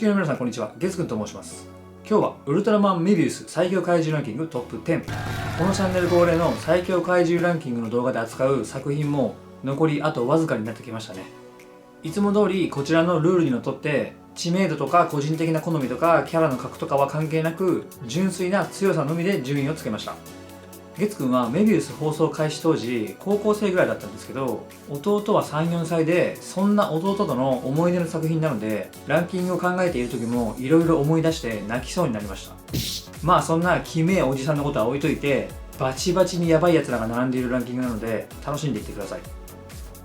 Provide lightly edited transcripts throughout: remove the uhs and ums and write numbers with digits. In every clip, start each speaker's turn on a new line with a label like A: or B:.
A: 球の皆さんこんにちは、ゲス君と申します。今日はウルトラマンメビウス最強怪獣ランキングトップ10。このチャンネル恒例の最強怪獣ランキングの動画で扱う作品も残りあとわずかになってきましたね。いつも通りこちらのルールにのっとって知名度とか個人的な好みとかキャラの格とかは関係なく純粋な強さのみで順位をつけました。ゲツ君はメビウス放送開始当時高校生ぐらいだったんですけど、弟は 3,4 歳で、そんな弟との思い出の作品なのでランキングを考えている時もいろいろ思い出して泣きそうになりました。まあそんなキメえおじさんのことは置いといて、バチバチにヤバいやつらが並んでいるランキングなので楽しんでいってください。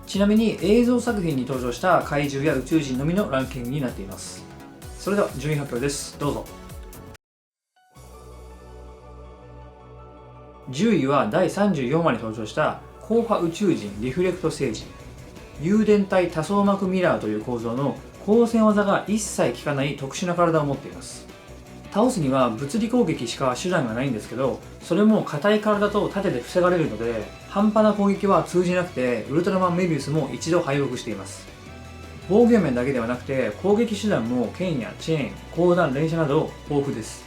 A: ちなみに映像作品に登場した怪獣や宇宙人のみのランキングになっています。それでは順位発表です。どうぞ。10位は第34話に登場した光波宇宙人リフレクト星人。誘電体多層膜ミラーという構造の光線技が一切効かない特殊な体を持っています。倒すには物理攻撃しか手段がないんですけど、それも硬い体と盾で防がれるので半端な攻撃は通じなくて、ウルトラマンメビウスも一度敗北しています。防御面だけではなくて攻撃手段も剣やチェーン、鋼弾、連射など豊富です。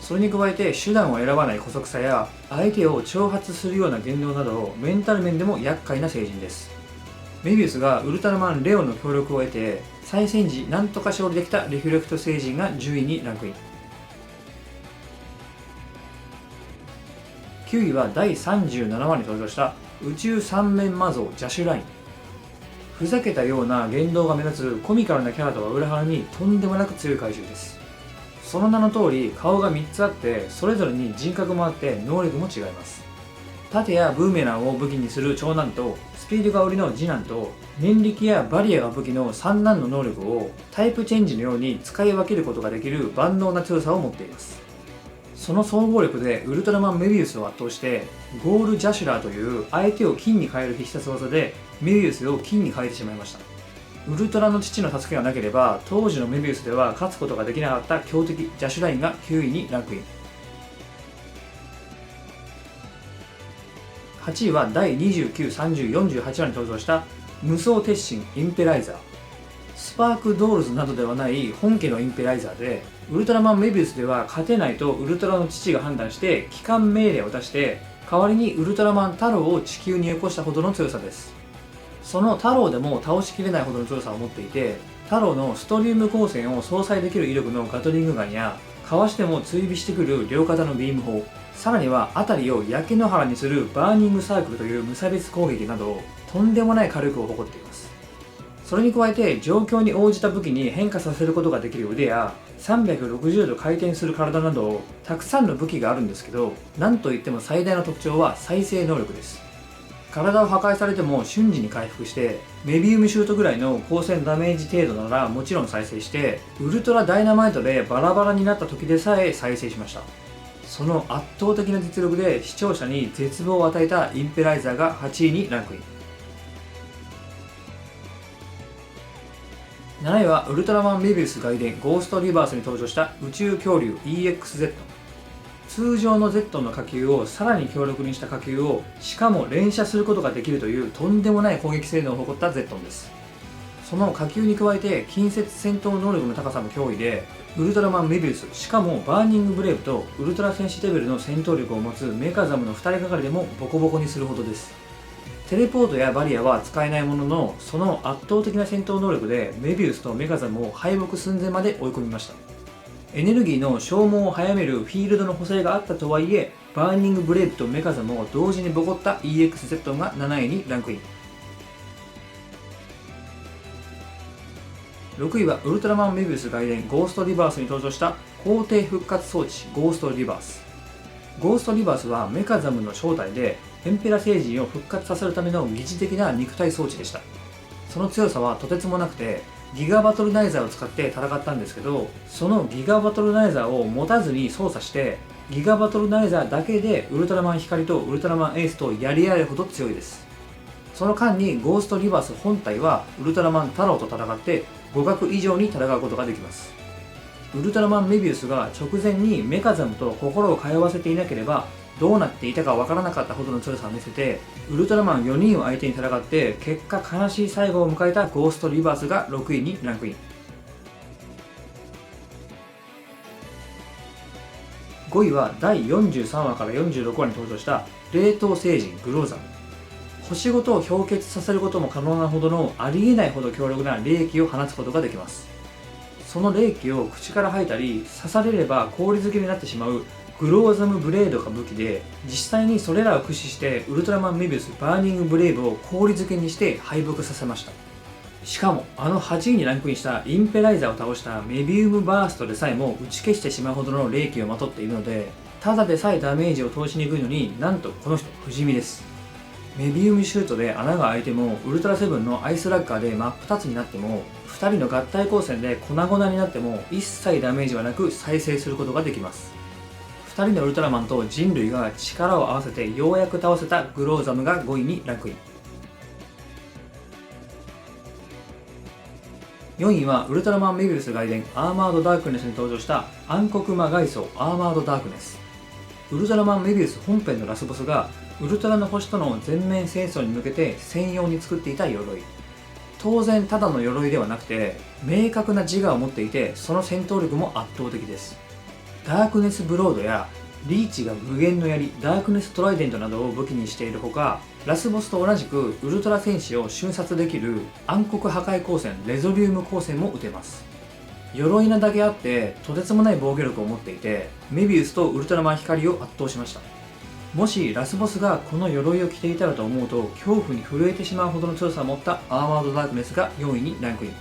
A: それに加えて手段を選ばない姑息さや相手を挑発するような言動などメンタル面でも厄介な星人です。メビウスがウルトラマンレオンの協力を得て再戦時なんとか勝利できたリフレクト星人が10位にランクイン。9位は第37話に登場した宇宙三面魔像ジャシュライン。ふざけたような言動が目立つコミカルなキャラとは裏腹にとんでもなく強い怪獣です。その名の通り顔が3つあって、それぞれに人格もあって能力も違います。盾やブーメランを武器にする長男とスピードが売りの次男と念力やバリアが武器の三男の能力をタイプチェンジのように使い分けることができる万能な強さを持っています。その総合力でウルトラマンメビウスを圧倒してゴールジャシュラーという相手を金に変える必殺技でメビウスを金に変えてしまいました。ウルトラの父の助けがなければ当時のメビウスでは勝つことができなかった強敵ジャシュラインが9位にランクイン。8位は第29、30、48話に登場した無双鉄心インペライザー。スパークドールズなどではない本家のインペライザーで、ウルトラマンメビウスでは勝てないとウルトラの父が判断して帰還命令を出して、代わりにウルトラマンタロウを地球によこしたほどの強さです。そのタロウでも倒しきれないほどの強さを持っていて、タロウのストリウム光線を相殺できる威力のガトリングガンやかわしても追尾してくる両肩のビーム砲、さらには辺りを焼け野原にするバーニングサークルという無差別攻撃などとんでもない火力を誇っています。それに加えて状況に応じた武器に変化させることができる腕や360度回転する体などたくさんの武器があるんですけど、なんといっても最大の特徴は再生能力です。体を破壊されても瞬時に回復して、メビウムシュートぐらいの光線ダメージ程度ならもちろん再生して、ウルトラダイナマイトでバラバラになった時でさえ再生しました。その圧倒的な実力で視聴者に絶望を与えたインペライザーが8位にランクイン。7位はウルトラマンメビウス外伝ゴーストリバースに登場した宇宙恐竜 EXZ。通常の Z の火球をさらに強力にした火球をしかも連射することができるというとんでもない攻撃性能を誇った Z です。その火球に加えて近接戦闘能力の高さも脅威で、ウルトラマンメビウス、しかもバーニングブレイブとウルトラ戦士レベルの戦闘力を持つメカザムの2人がかりでもボコボコにするほどです。テレポートやバリアは使えないものの、その圧倒的な戦闘能力でメビウスとメカザムを敗北寸前まで追い込みました。エネルギーの消耗を早めるフィールドの補正があったとはいえ、バーニングブレイブとメカザムを同時にボコった EXZ が7位にランクイン。6位はウルトラマンメビウス外伝ゴーストリバースに登場した皇帝復活装置ゴーストリバース。ゴーストリバースはメカザムの正体でエンペラ星人を復活させるための疑似的な肉体装置でした。その強さはとてつもなくて、ギガバトルナイザーを使って戦ったんですけど、そのギガバトルナイザーを持たずに操作してギガバトルナイザーだけでウルトラマン光とウルトラマンエースとやり合えるほど強いです。その間にゴーストリバース本体はウルトラマンタロウと戦って互角以上に戦うことができます。ウルトラマンメビウスが直前にメカザムと心を通わせていなければどうなっていたかわからなかったほどの強さを見せて、ウルトラマン4人を相手に戦って結果悲しい最後を迎えたゴーストリバースが6位にランクイン。5位は第43話から46話に登場した冷凍星人グローザム。星ごと氷結させることも可能なほどのありえないほど強力な冷気を放つことができます。その冷気を口から吐いたり刺されれば氷漬けになってしまうグローザムブレードが武器で、実際にそれらを駆使してウルトラマンメビウスバーニングブレイブを氷漬けにして敗北させました。しかもあの8位にランクインしたインペライザーを倒したメビウムバーストでさえも打ち消してしまうほどの冷気をまとっているので、ただでさえダメージを通しにくいのに、なんとこの人不死身です。メビウムシュートで穴が開いても、ウルトラセブンのアイスラッガーで真っ二つになっても、2人の合体光線で粉々になっても一切ダメージはなく再生することができます。2人のウルトラマンと人類が力を合わせてようやく倒せたグローザムが5位にランクイン。4位はウルトラマンメビウス外伝アーマードダークネスに登場した暗黒魔外装アーマードダークネス。ウルトラマンメビウス本編のラスボスがウルトラの星との全面戦争に向けて専用に作っていた鎧。当然ただの鎧ではなくて明確な自我を持っていて、その戦闘力も圧倒的です。ダークネスブロードやリーチが無限の槍ダークネストライデントなどを武器にしているほか、ラスボスと同じくウルトラ戦士を瞬殺できる暗黒破壊光線レゾリウム光線も撃てます。鎧なだけあってとてつもない防御力を持っていて、メビウスとウルトラマン光を圧倒しました。もしラスボスがこの鎧を着ていたらと思うと恐怖に震えてしまうほどの強さを持ったアーマードダークネスが4位にランクイン。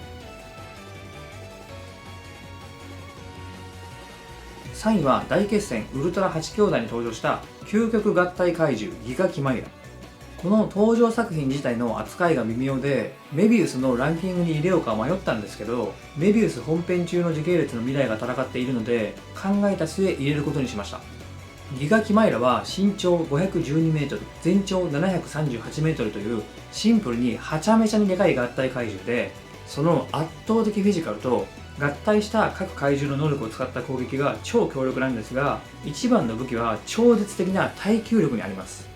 A: 3位は大決戦ウルトラ8兄弟に登場した究極合体怪獣ギガキマイラ。この登場作品自体の扱いが微妙で、メビウスのランキングに入れようか迷ったんですけど、メビウス本編中の時系列の未来が戦っているので考えた末入れることにしました。ギガキマイラは身長 512m 全長 738m というシンプルにはちゃめちゃにでかい合体怪獣で、その圧倒的フィジカルと合体した各怪獣の能力を使った攻撃が超強力なんですが、一番の武器は超絶的な耐久力にあります。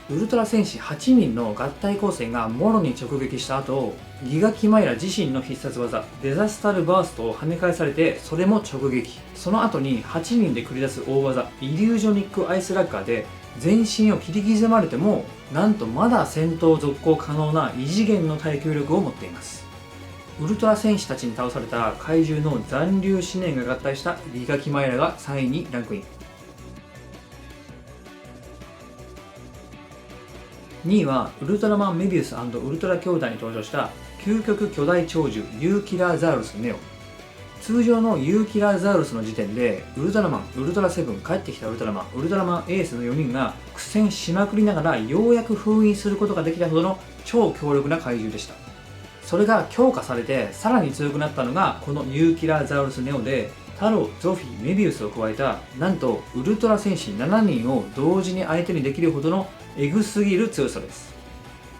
A: ウルトラ戦士8人の合体光線がもろに直撃した後、ギガキマイラ自身の必殺技デザスタルバーストを跳ね返されてそれも直撃。その後に8人で繰り出す大技イリュージョニックアイスラッガーで全身を切り刻まれても、なんとまだ戦闘続行可能な異次元の耐久力を持っています。ウルトラ戦士たちに倒された怪獣の残留思念が合体したギガキマイラが3位にランクイン。2位はウルトラマンメビウス&ウルトラ兄弟に登場した究極巨大鳥獣ユーキラーザウルスネオ。通常のユーキラーザウルスの時点でウルトラマン、ウルトラセブン、帰ってきたウルトラマン、ウルトラマンエースの4人が苦戦しまくりながらようやく封印することができたほどの超強力な怪獣でした。それが強化されてさらに強くなったのがこのユーキラーザウルスネオで、タロ、ゾフィ、メビウスを加えたなんとウルトラ戦士7人を同時に相手にできるほどのエグすぎる強さです。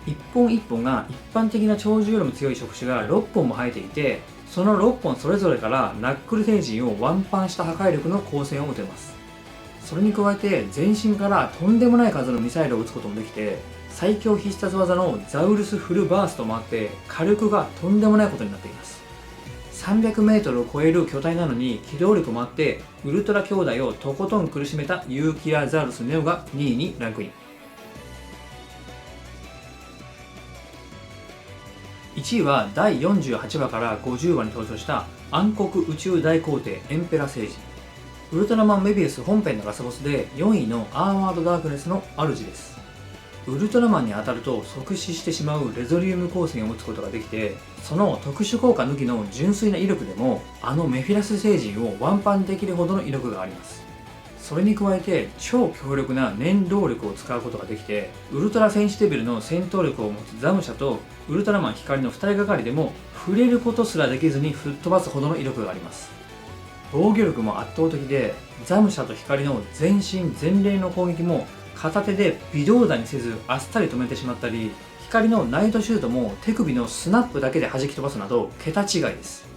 A: 一本一本が一般的な鳥獣よりも強い触手が6本も生えていて、その6本それぞれからナックル星人をワンパンした破壊力の光線を撃てます。それに加えて全身からとんでもない数のミサイルを撃つこともできて、最強必殺技のザウルスフルバーストもあって火力がとんでもないことになっています。300m を超える巨体なのに機動力もあってウルトラ兄弟をとことん苦しめたユーキラーザウルスネオが2位にランクイン。1位は第48話から50話に登場した暗黒宇宙大皇帝エンペラ星人。ウルトラマンメビウス本編のラスボスで4位のアーマードダークネスの主です。ウルトラマンに当たると即死してしまうレゾリウム光線を持つことができて、その特殊効果抜きの純粋な威力でもあのメフィラス星人をワンパンできるほどの威力があります。それに加えて超強力な念動力を使うことができて、ウルトラ戦士レベルの戦闘力を持つザムシャとウルトラマン光の2人がかりでも触れることすらできずに吹っ飛ばすほどの威力があります。防御力も圧倒的で、ザムシャと光の全身全霊の攻撃も片手で微動だにせずあっさり止めてしまったり、光のナイトシュートも手首のスナップだけで弾き飛ばすなど桁違いです。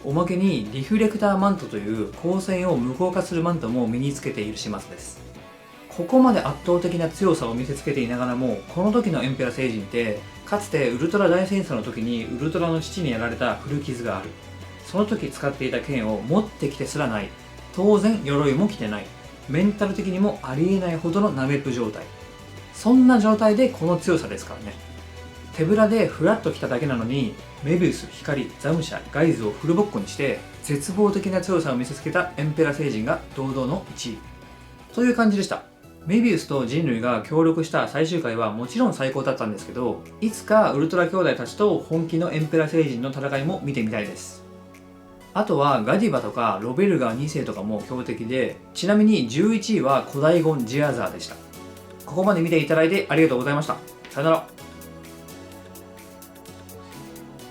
A: おまけにリフレクターマントという光線を無効化するマントも身につけている始末です。ここまで圧倒的な強さを見せつけていながらも、この時のエンペラ星人ってかつてウルトラ大戦争の時にウルトラの父にやられた古傷がある。その時使っていた剣を持ってきてすらない。当然鎧も着てない。メンタル的にもありえないほどのナメプ状態。そんな状態でこの強さですからね。手ぶらでフラッと来ただけなのに、メビウス、光、ザムシャ、ガイズをフルボッコにして絶望的な強さを見せつけたエンペラ星人が堂々の1位という感じでした。メビウスと人類が協力した最終回はもちろん最高だったんですけど、いつかウルトラ兄弟たちと本気のエンペラ星人の戦いも見てみたいです。あとはガディバとかロベルガー2世とかも強敵で、ちなみに11位は古代ゴンジアザーでした。ここまで見ていただいてありがとうございました。さよなら。